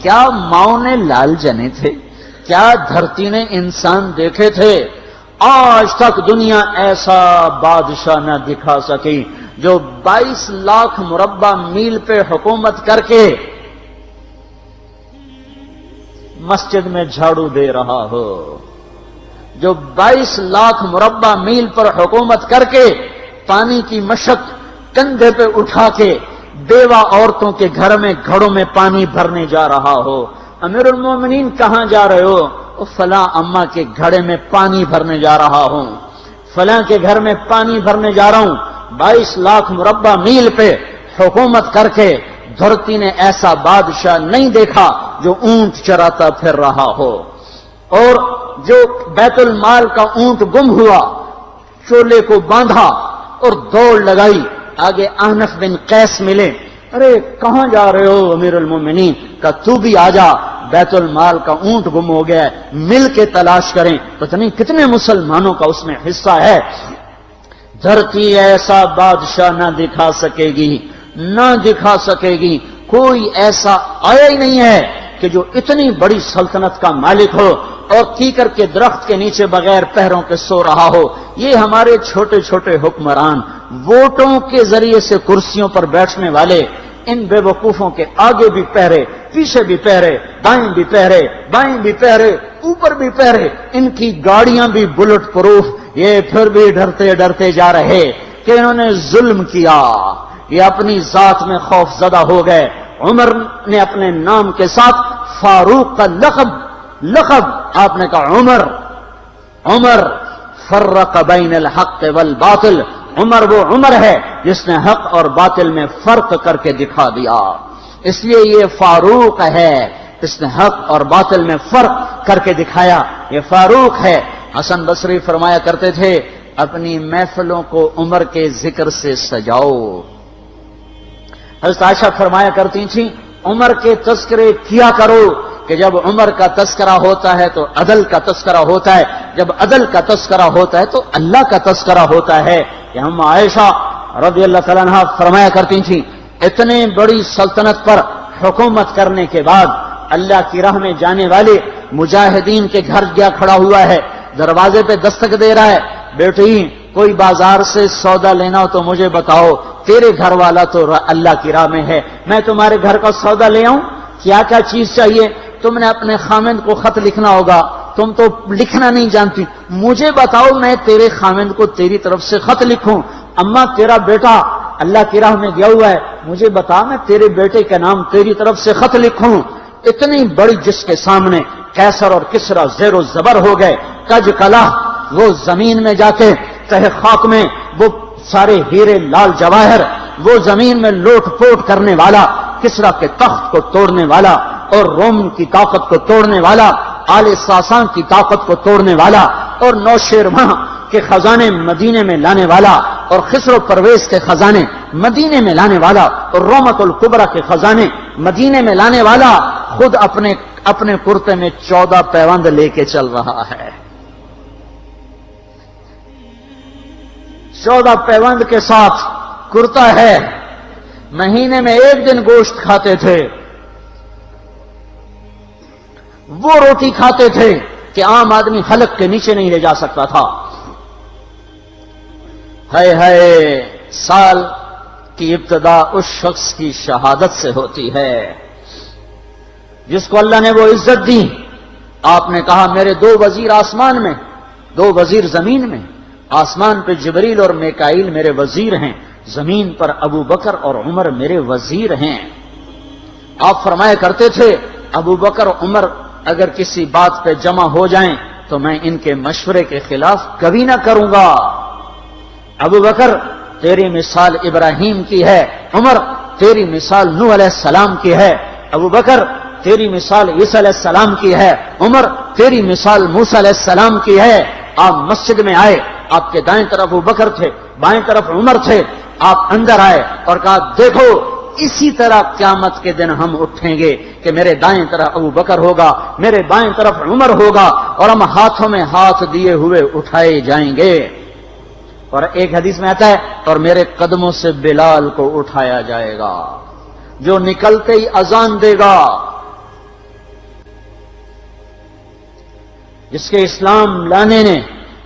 کیا ماؤں نے لال جنے تھے؟ کیا دھرتی نے انسان دیکھے تھے؟ آج تک دنیا ایسا بادشاہ نہ دکھا سکی جو 22 لاکھ مربع میل پہ حکومت کر کے مسجد میں جھاڑو دے رہا ہو، جو 22 لاکھ مربع میل پر حکومت کر کے پانی کی مشق کندھے پہ اٹھا کے بیوہ عورتوں کے گھر میں گھڑوں میں پانی بھرنے جا رہا ہو۔ امیر المومنین کہاں جا رہے ہو؟ فلاں اماں کے گھڑے میں پانی بھرنے جا رہا ہوں، فلاں کے گھر میں پانی بھرنے جا رہا ہوں۔ 22 لاکھ مربع میل پہ حکومت کر کے دھرتی نے ایسا بادشاہ نہیں دیکھا جو اونٹ چراتا پھر رہا ہو، اور جو بیت المال کا اونٹ گم ہوا چولے کو باندھا اور دوڑ لگائی، آگے احنف بن قیس ملے، ارے کہاں جا رہے ہو امیر المومنین؟ کہ تو بھی آجا، بیت المال کا اونٹ گم ہو گیا ہے، مل کے تلاش کریں۔ پتہ نہیں کتنے مسلمانوں کا اس میں حصہ ہے۔ دھرتی ایسا بادشاہ نہ دکھا سکے گی، نہ دکھا سکے گی، کوئی ایسا آیا ہی نہیں ہے کہ جو اتنی بڑی سلطنت کا مالک ہو اور کیکر کے درخت کے نیچے بغیر پیروں کے سو رہا ہو۔ یہ ہمارے چھوٹے چھوٹے حکمران، ووٹوں کے ذریعے سے کرسیوں پر بیٹھنے والے، ان بے وقوفوں کے آگے بھی پہرے، پیچھے بھی پہرے، دائیں بھی پہرے، بائیں بھی پہرے، اوپر بھی پہرے، ان کی گاڑیاں بھی بلٹ پروف، یہ پھر بھی ڈرتے ڈرتے جا رہے کہ انہوں نے ظلم کیا، یہ اپنی ذات میں خوف زدہ ہو گئے۔ عمر نے اپنے نام کے ساتھ فاروق کا لقب آپ نے کہا عمر فرق بین الحق والباطل، عمر وہ عمر ہے جس نے حق اور باطل میں فرق کر کے دکھا دیا، اس لیے یہ فاروق ہے، اس نے حق اور باطل میں فرق کر کے دکھایا، یہ فاروق ہے۔ حسن بصری فرمایا کرتے تھے اپنی محفلوں کو عمر کے ذکر سے سجاؤ۔ حضرت عائشہ فرمایا کرتی تھیں عمر کے تذکرے کیا کرو، کہ جب عمر کا تذکرہ ہوتا ہے تو عدل کا تذکرہ ہوتا ہے، جب عدل کا تذکرہ ہوتا ہے تو اللہ کا تذکرہ ہوتا ہے۔ کہ ہم عائشہ رضی اللہ تعالیٰ عنہا فرمایا کرتی تھیں اتنے بڑی سلطنت پر حکومت کرنے کے بعد اللہ کی راہ میں جانے والے مجاہدین کے گھر گیا کھڑا ہوا ہے، دروازے پہ دستک دے رہا ہے، بیٹی کوئی بازار سے سودا لینا ہو تو مجھے بتاؤ، تیرے گھر والا تو اللہ کی راہ میں ہے، میں تمہارے گھر کا سودا لے آؤں، کیا کیا چیز چاہیے؟ تم نے اپنے خامند کو خط لکھنا ہوگا، تم تو لکھنا نہیں جانتی، مجھے بتاؤ میں تیرے خامند کو تیری طرف سے خط لکھوں۔ اما تیرا بیٹا اللہ کی راہ میں گیا ہوا ہے، مجھے بتا میں تیرے بیٹے کے نام تیری طرف سے خط لکھوں۔ اتنی بڑی جس کے سامنے قیصر اور کسرا زیر و زبر ہو گئے، کج کلا، وہ زمین میں جا کے تہ خاک میں وہ سارے ہیرے لال جواہر، وہ زمین میں لوٹ پوٹ کرنے والا، کسرا کے تخت کو توڑنے والا اور روم کی طاقت کو توڑنے والا، آل ساسان کی طاقت کو توڑنے والا اور نوشیروان کے خزانے مدینے میں لانے والا اور خسر و پرویز کے خزانے مدینے میں لانے والا اور رومت الکبرا کے خزانے مدینے میں لانے والا خود اپنے کرتے میں 14 پیوند لے کے چل رہا ہے، 14 پیوند کے ساتھ کرتا ہے، مہینے میں 1 دن گوشت کھاتے تھے، وہ روٹی کھاتے تھے کہ عام آدمی حلق کے نیچے نہیں لے جا سکتا تھا۔ ہے سال کی ابتدا اس شخص کی شہادت سے ہوتی ہے جس کو اللہ نے وہ عزت دی۔ آپ نے کہا میرے 2 وزیر آسمان میں، 2 وزیر زمین میں، آسمان پہ جبریل اور میکائیل میرے وزیر ہیں، زمین پر ابو بکر اور عمر میرے وزیر ہیں۔ آپ فرمایا کرتے تھے ابو بکر عمر اگر کسی بات پہ جمع ہو جائیں تو میں ان کے مشورے کے خلاف کبھی نہ کروں گا۔ ابو بکر تیری مثال ابراہیم کی ہے، عمر تیری مثال نوح علیہ السلام کی ہے، ابو بکر تیری مثال عیسیٰ علیہ السلام کی ہے، عمر تیری مثال موسیٰ علیہ السلام کی ہے۔ آپ مسجد میں آئے، آپ کے دائیں طرف ابو بکر تھے، بائیں طرف عمر تھے، آپ اندر آئے اور کہا دیکھو اسی طرح قیامت کے دن ہم اٹھیں گے کہ میرے دائیں طرف ابو بکر ہوگا، میرے بائیں طرف عمر ہوگا اور ہم ہاتھوں میں ہاتھ دیے ہوئے اٹھائے جائیں گے۔ اور ایک حدیث میں آتا ہے اور میرے قدموں سے بلال کو اٹھایا جائے گا جو نکلتے ہی اذان دے گا، جس کے اسلام لانے نے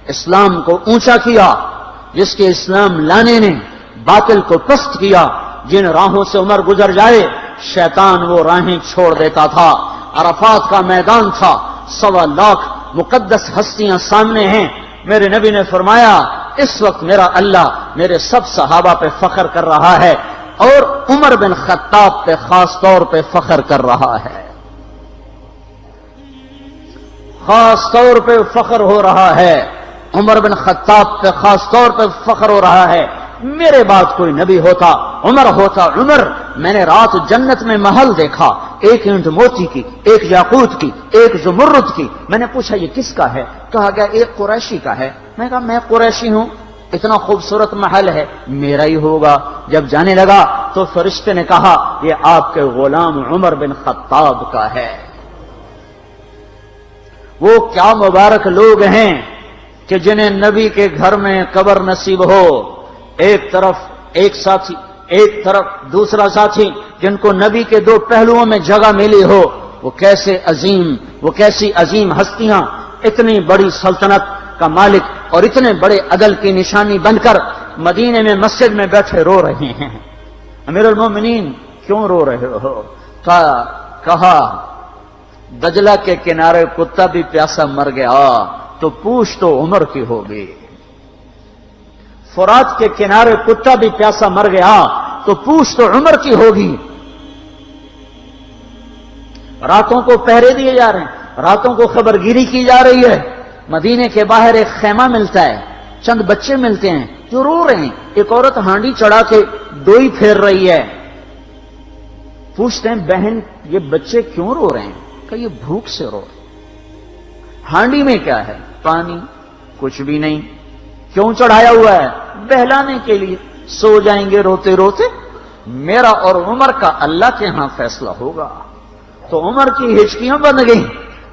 اسلام کو اونچا کیا، جس کے اسلام لانے نے باطل کو پست کیا، جن راہوں سے عمر گزر جائے شیطان وہ راہیں چھوڑ دیتا تھا۔ عرفات کا میدان تھا، 1.25 لاکھ مقدس ہستیاں سامنے ہیں۔ میرے نبی نے فرمایا اس وقت میرا اللہ میرے سب صحابہ پہ فخر کر رہا ہے اور عمر بن خطاب پہ خاص طور پہ فخر کر رہا ہے، خاص طور پہ فخر ہو رہا ہے، عمر بن خطاب پہ خاص طور پہ فخر ہو رہا ہے۔ میرے بعد کوئی نبی ہوتا عمر ہوتا۔ عمر، میں نے رات جنت میں محل دیکھا، ایک اینٹ موتی کی، ایک یاقوت کی، ایک زمرد کی۔ میں نے پوچھا یہ کس کا ہے؟ کہا گیا ایک قریشی کا ہے۔ میں نے کہا میں قریشی ہوں، اتنا خوبصورت محل ہے، میرا ہی ہوگا۔ جب جانے لگا تو فرشتے نے کہا یہ آپ کے غلام عمر بن خطاب کا ہے۔ وہ کیا مبارک لوگ ہیں کہ جنہیں نبی کے گھر میں قبر نصیب ہو، ایک طرف ایک ساتھی، ایک طرف دوسرا ساتھی، جن کو نبی کے دو پہلوؤں میں جگہ ملی ہو۔ وہ کیسی عظیم ہستیاں، اتنی بڑی سلطنت کا مالک اور اتنے بڑے عدل کی نشانی بن کر مدینے میں مسجد میں بیٹھے رو رہے ہیں۔ امیر المومنین کیوں رو رہے ہو؟ کہا دجلہ کے کنارے کتا بھی پیاسا مر گیا تو پوچھ تو عمر کی ہوگی، فرات کے کنارے کتا بھی پیاسا مر گیا تو پوچھ تو عمر کی ہوگی۔ راتوں کو پہرے دیے جا رہے ہیں، راتوں کو خبرگیری کی جا رہی ہے۔ مدینے کے باہر ایک خیمہ ملتا ہے، چند بچے ملتے ہیں جو رو رہے ہیں۔ ایک عورت ہانڈی چڑھا کے ڈوئی پھیر رہی ہے۔ پوچھتے ہیں بہن یہ بچے کیوں رو رہے ہیں؟ کہ یہ بھوک سے رو رہے ہیں۔ ہانڈی میں کیا ہے؟ پانی، کچھ بھی نہیں۔ کیوں چڑھایا ہوا ہے؟ بہلانے کے لیے۔ سو جائیں گے روتے روتے، میرا اور عمر کا اللہ کے ہاں فیصلہ ہوگا۔ تو عمر کی ہچکیاں بن گئیں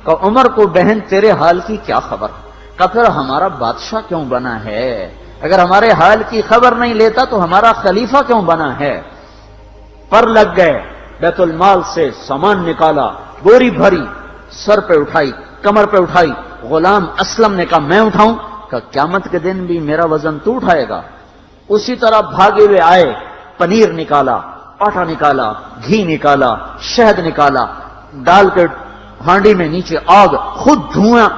کہ عمر کو بہن تیرے حال کی کیا خبر؟ کہ پھر ہمارا بادشاہ کیوں بنا ہے؟ اگر ہمارے حال کی خبر نہیں لیتا تو ہمارا خلیفہ کیوں بنا ہے؟ پر لگ گئے، بیت المال سے سامان نکالا، بوری بھری، سر پہ اٹھائی، کمر پہ اٹھائی۔ غلام اسلم نے کہا میں اٹھاؤں؟ کہ قیامت کے دن بھی میرا وزن تو اٹھائے گا۔ اسی طرح بھاگے ہوئے آئے، پنیر نکالا، آٹا نکالا، گھی نکالا، شہد نکالا، ڈال کے ہانڈی میں نیچے آگ، خود دھواں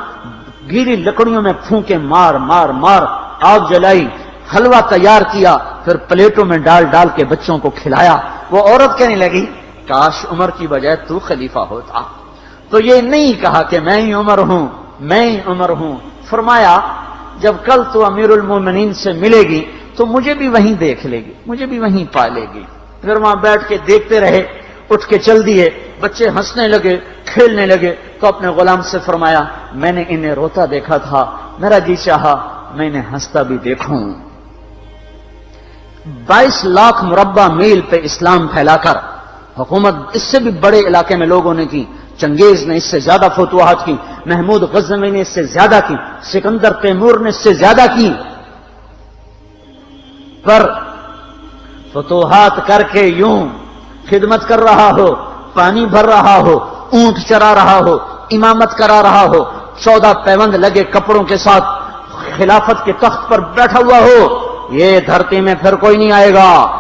گیلی لکڑیوں میں پھونکے مار مار مار آگ جلائی، حلوہ تیار کیا، پھر پلیٹوں میں ڈال ڈال کے بچوں کو کھلایا۔ وہ عورت کہنے لگی کاش عمر کی بجائے تو خلیفہ ہوتا۔ تو یہ نہیں کہا کہ میں ہی عمر ہوں، میں ہی عمر ہوں۔ فرمایا جب کل تو امیر المومنین سے ملے گی تو مجھے بھی وہیں دیکھ لے گی، مجھے بھی وہیں پا لے گی۔ پھر وہاں بیٹھ کے دیکھتے رہے، اٹھ کے چل دیے۔ بچے ہنسنے لگے، کھیلنے لگے، تو اپنے غلام سے فرمایا میں نے انہیں روتا دیکھا تھا، میرا جی چاہا میں انہیں ہنستا بھی دیکھوں۔ 22 لاکھ مربع میل پہ اسلام پھیلا کر حکومت اس سے بھی بڑے علاقے میں لوگوں نے کی۔ چنگیز نے اس سے زیادہ فتوحات کی، محمود غزنوی نے اس سے زیادہ کی، سکندر تیمور نے اس سے زیادہ کی۔ پر فتوحات کر کے یوں خدمت کر رہا ہو، پانی بھر رہا ہو، اونٹ چرا رہا ہو، امامت کرا رہا ہو، 14 پیوند لگے کپڑوں کے ساتھ خلافت کے تخت پر بیٹھا ہوا ہو، یہ دھرتی میں پھر کوئی نہیں آئے گا۔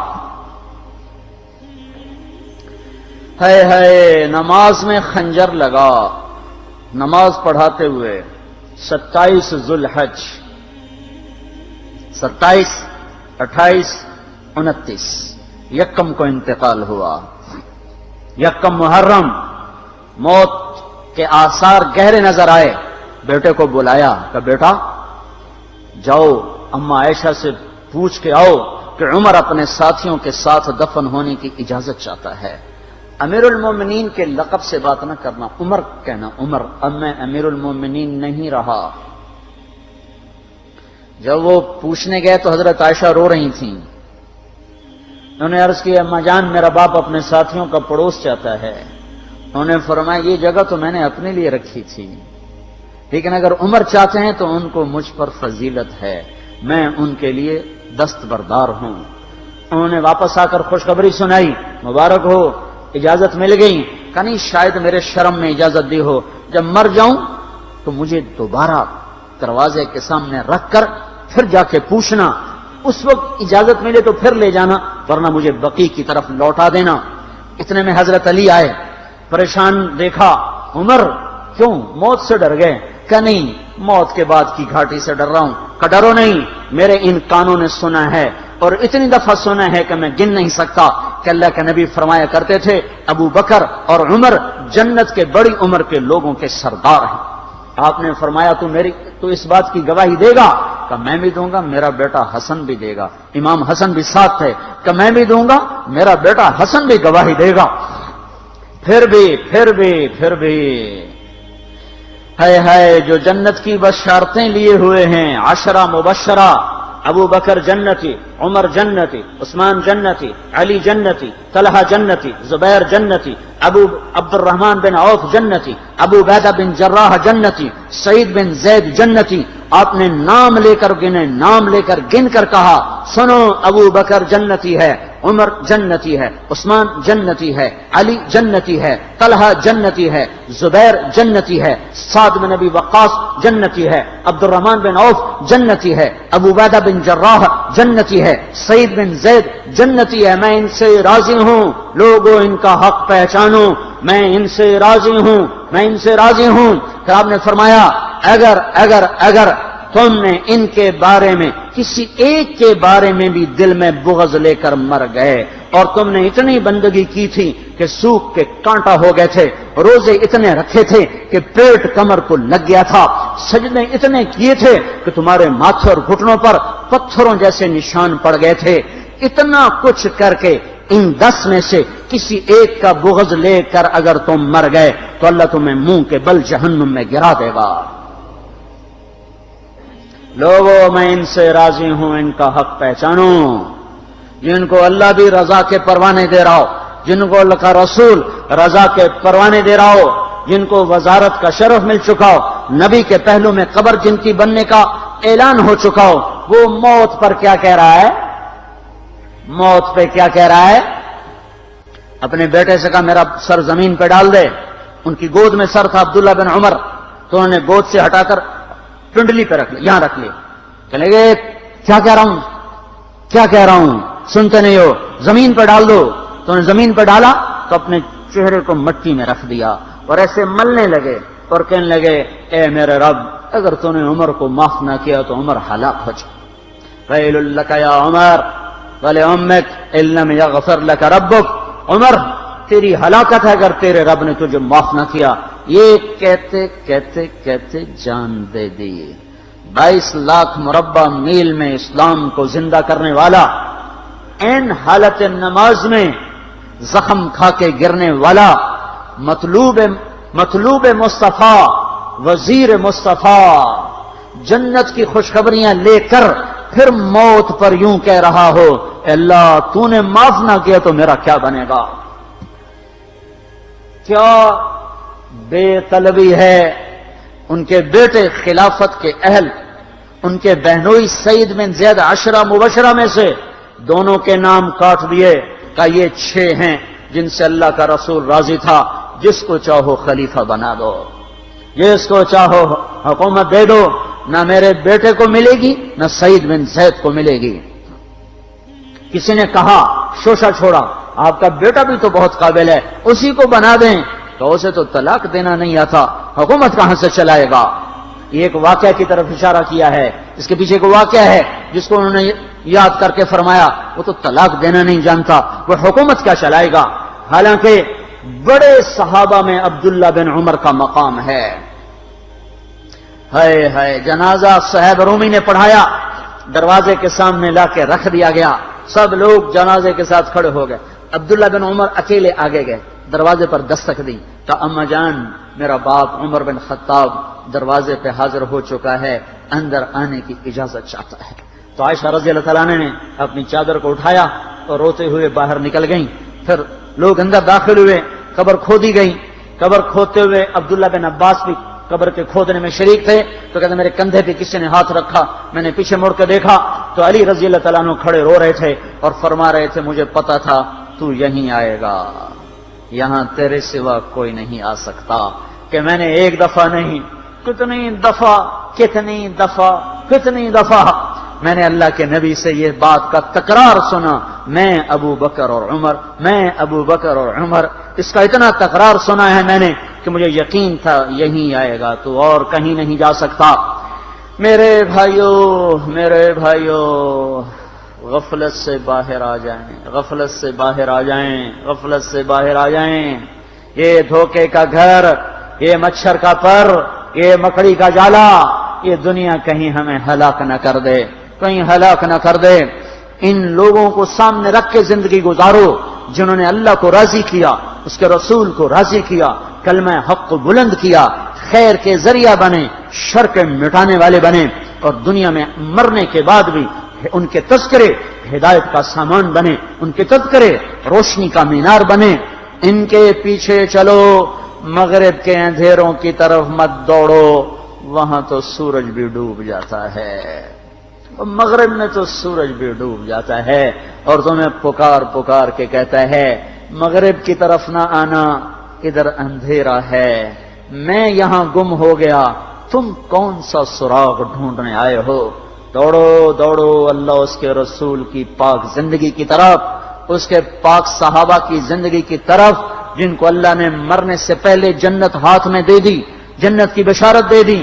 ہے نماز میں خنجر لگا، نماز پڑھاتے ہوئے 27 ذوالحج، 27، 28، 29 یکم کو انتقال ہوا۔ یکم محرم موت کے آثار گہرے نظر آئے۔ بیٹے کو بلایا کہ بیٹا جاؤ اما عائشہ سے پوچھ کے آؤ کہ عمر اپنے ساتھیوں کے ساتھ دفن ہونے کی اجازت چاہتا ہے۔ امیر المومنین کے لقب سے بات نہ کرنا، عمر کہنا۔ عمر، اب میں امیر المومنین نہیں رہا۔ جب وہ پوچھنے گئے تو حضرت عائشہ رو رہی تھیں۔ انہوں نے عرض کی اما جان میرا باپ اپنے ساتھیوں کا پڑوس چاہتا ہے۔ انہوں نے فرمایا یہ جگہ تو میں نے اپنے لیے رکھی تھی، لیکن اگر عمر چاہتے ہیں تو ان کو مجھ پر فضیلت ہے، میں ان کے لیے دستبردار ہوں۔ انہوں نے واپس آ کر خوشخبری سنائی، مبارک ہو اجازت مل گئی۔ کہ نہیں شاید میرے شرم میں اجازت دی ہو، جب مر جاؤں تو مجھے دوبارہ دروازے کے سامنے رکھ کر پھر جا کے پوچھنا، اس وقت اجازت ملے تو پھر لے جانا، ورنہ مجھے بقیع کی طرف لوٹا دینا۔ اتنے میں حضرت علی آئے، پریشان دیکھا، عمر کیوں موت سے ڈر گئے؟ کہ نہیں، موت کے بعد کی گھاٹی سے ڈر رہا ہوں۔ کہ ڈرو نہیں، میرے ان کانوں نے سنا ہے اور اتنی دفعہ سنا ہے کہ میں گن نہیں سکتا کہ اللہ کے نبی فرمایا کرتے تھے ابو بکر اور عمر جنت کے بڑی عمر کے لوگوں کے سردار ہیں۔ آپ نے فرمایا تو اس بات کی گواہی دے گا؟ کہ میں بھی دوں گا، میرا بیٹا حسن بھی دے گا۔ امام حسن بھی ساتھ تھے۔ کہ میں بھی دوں گا، میرا بیٹا حسن بھی گواہی دے گا۔ پھر بھی ہے جو جنت کی بشارتیں لیے ہوئے ہیں، 10 مبشرہ، ابو بکر جنتی، عمر جنتی، عثمان جنتی، علی جنتی، طلحہ جنتی، زبیر جنتی، ابو عبد الرحمن بن عوف جنتی، ابو عبیدہ بن جراح جنتی، سعید بن زید جنتی۔ آپ نے نام لے کر گنے، نام لے کر گن کر کہا، سنو ابو بکر جنتی ہے، عمر جنتی ہے، عثمان جنتی ہے، علی جنتی ہے، طلحہ جنتی ہے، زبیر جنتی ہے، سعد بن ابی وقاص جنتی ہے، عبد الرحمن بن عوف جنتی ہے، ابو عبیدہ بن جراح جنتی ہے، سعید بن زید جنتی ہے۔ میں ان سے راضی ہوں، لوگوں ان کا حق پہچانو، میں ان سے راضی ہوں، میں ان سے راضی ہوں۔ پھر آپ نے فرمایا اگر تم نے ان کے بارے میں کسی ایک کے بارے میں بھی دل میں بغض لے کر مر گئے، اور تم نے اتنی بندگی کی تھی کہ سوکھ کے کانٹا ہو گئے تھے، روزے اتنے رکھے تھے کہ پیٹ کمر کو لگ گیا تھا، سجدے اتنے کیے تھے کہ تمہارے ماتھے اور گھٹنوں پر پتھروں جیسے نشان پڑ گئے تھے، اتنا کچھ کر کے ان 10 میں سے کسی ایک کا بغض لے کر اگر تم مر گئے تو اللہ تمہیں منہ کے بل جہنم میں گرا دے گا۔ لوگوں میں ان سے راضی ہوں، ان کا حق پہچانو، جن کو اللہ بھی رضا کے پروانے دے رہا ہو، جن کو اللہ کا رسول رضا کے پروانے دے رہا ہو، جن کو وزارت کا شرف مل چکا ہو، نبی کے پہلو میں قبر جن کی بننے کا اعلان ہو چکا ہو، وہ موت پر کیا کہہ رہا ہے؟ موت پہ کیا کہہ رہا ہے؟ اپنے بیٹے سے کہا میرا سر زمین پہ ڈال دے۔ ان کی گود میں سر تھا عبداللہ بن عمر، تو انہوں نے گود سے ہٹا کر پنڈلی پہ رکھ لیا، یہاں رکھ لیا۔ چلے گئے، کیا کہہ رہا ہوں سنتے نہیں ہو، زمین پہ ڈال دو۔ تو انہوں نے زمین پہ ڈالا تو اپنے چہرے کو مٹی میں رکھ دیا اور ایسے ملنے لگے اور کہنے لگے اے میرے رب، اگر تو نے عمر کو معاف نہ کیا تو عمر ہلاک ہو جائے۔ ویل لک یا عمر ولأمک ان لم یغفر لک ربک، عمر تیری ہلاکت ہے اگر تیرے رب نے تجھے معاف نہ کیا۔ یہ کہتے کہتے کہتے جان دے دی۔ 22 لاکھ مربع میل میں اسلام کو زندہ کرنے والا، این حالت نماز میں زخم کھا کے گرنے والا، مطلوب مصطفیٰ، وزیر مصطفیٰ، جنت کی خوشخبریاں لے کر پھر موت پر یوں کہہ رہا ہو اے اللہ تو نے معاف نہ کیا تو میرا کیا بنے گا؟ کیا بے طلبی ہے۔ ان کے بیٹے خلافت کے اہل، ان کے بہنوئی سعید بن زید 10 مبشرہ میں سے دونوں کے نام کاٹ دیے کہ یہ 6 ہیں جن سے اللہ کا رسول راضی تھا، جس کو چاہو خلیفہ بنا دو، جس کو چاہو حکومت دے دو، نہ میرے بیٹے کو ملے گی نہ سعید بن زید کو ملے گی۔ کسی نے کہا شوشہ چھوڑا، آپ کا بیٹا بھی تو بہت قابل ہے، اسی کو بنا دیں۔ تو اسے تو طلاق دینا نہیں آتا، حکومت کہاں سے چلائے گا؟ یہ ایک واقعہ کی طرف اشارہ کیا ہے، اس کے پیچھے ایک واقعہ ہے جس کو انہوں نے یاد کر کے فرمایا وہ تو طلاق دینا نہیں جانتا، وہ حکومت کیا چلائے گا؟ حالانکہ بڑے صحابہ میں عبداللہ بن عمر کا مقام ہے۔ ہے جنازہ صہیب رومی نے پڑھایا، دروازے کے سامنے لا کے رکھ دیا گیا، سب لوگ جنازے کے ساتھ کھڑے ہو گئے، عبداللہ بن عمر اکیلے آگے گئے، دروازے پر دستک دی کہ اما جان میرا باپ عمر بن خطاب دروازے پہ حاضر ہو چکا ہے، اندر آنے کی اجازت چاہتا ہے۔ تو عائشہ رضی اللہ تعالیٰ نے اپنی چادر کو اٹھایا اور روتے ہوئے باہر نکل گئیں۔ پھر لوگ اندر داخل ہوئے، قبر کھودی گئی، قبر کھودتے ہوئے عبداللہ بن عباس بھی قبر کے کھودنے میں شریک تھے۔ تو کہتے میرے کندھے پہ کسی نے ہاتھ رکھا، میں نے پیچھے مڑ کے دیکھا تو علی رضی اللہ تعالیٰ عنہ کھڑے رو رہے تھے اور فرما رہے تھے مجھے پتا تھا تو یہیں آئے گا، یہاں تیرے سوا کوئی نہیں آ سکتا۔ کہ میں نے ایک دفعہ نہیں کتنی دفعہ میں نے اللہ کے نبی سے یہ بات کا تکرار سنا، میں ابو بکر اور عمر، اس کا اتنا تکرار سنا ہے میں نے کہ مجھے یقین تھا یہیں آئے گا، تو اور کہیں نہیں جا سکتا۔ میرے بھائیوں، غفلت سے باہر آ جائیں، یہ دھوکے کا گھر، یہ مچھر کا پر، یہ مکڑی کا جالا، یہ دنیا کہیں ہمیں ہلاک نہ کر دے۔ ان لوگوں کو سامنے رکھ کے زندگی گزارو جنہوں نے اللہ کو راضی کیا، اس کے رسول کو راضی کیا، کلمہ حق کو بلند کیا، خیر کے ذریعہ بنے، شر کے مٹانے والے بنے، اور دنیا میں مرنے کے بعد بھی ان کے تذکرے ہدایت کا سامان بنے، ان کے تذکرے روشنی کا مینار بنے۔ ان کے پیچھے چلو، مغرب کے اندھیروں کی طرف مت دوڑو، وہاں تو سورج بھی ڈوب جاتا ہے، مغرب میں تو سورج بھی ڈوب جاتا ہے، اور تمہیں پکار کے کہتا ہے مغرب کی طرف نہ آنا، ادھر اندھیرا ہے، میں یہاں گم ہو گیا، تم کون سا سراغ ڈھونڈنے آئے ہو؟ دوڑو اللہ اس کے رسول کی پاک زندگی کی طرف، اس کے پاک صحابہ کی زندگی کی طرف، جن کو اللہ نے مرنے سے پہلے جنت ہاتھ میں دے دی، جنت کی بشارت دے دی۔